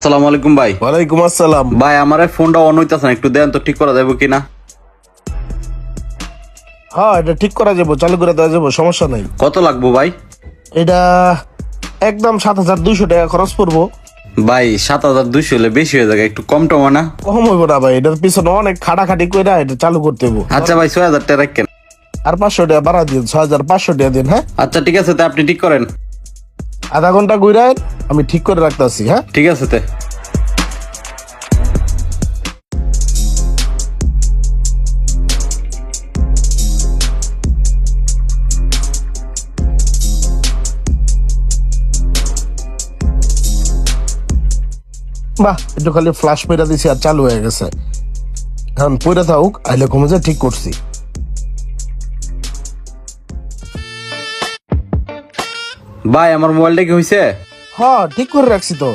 আসসালামু আলাইকুম ভাই। ওয়ালাইকুম আসসালাম। ভাই আমার এই ফোনটা অন হইতাছে না, একটু দেন তো ঠিক করা যাবে কিনা। হ্যাঁ, এটা ঠিক করা যাবো, চালু করে দেওয়া যাবো, সমস্যা নাই। কত লাগবো ভাই? এটা একদম 7,200 টাকা খরচ পড়বো। ভাই 7,200 হলে বেশি হয়ে যাবে, একটু কম টমা না? কম হইব না ভাই, এটার পিছনে অনেক খাটাখাটি করে এটা চালু করতে হইব। আচ্ছা ভাই 6,000 টাকা রাখেন। আর 500 টাকা বাড়া দিন, 6,500 টাকা দিন। হ্যাঁ, আচ্ছা ঠিক আছে, তা আপনি ঠিক করেন। আধা ঘন্টা ঘুরায় আমি ঠিক করে রাখতেছি। হ্যাঁ, ঠিক আছে তে। বাহ, একটু খালি ফ্লাশ মেরা দিছি আর চালু হয়ে গেছে। এখন পয়রা থাকুক, আইলে কমে যায়, ঠিক করছি। ভাই আমার মোবাইলটা কি হয়েছে? হ্যাঁ, ঠিক করে রাখছি তো।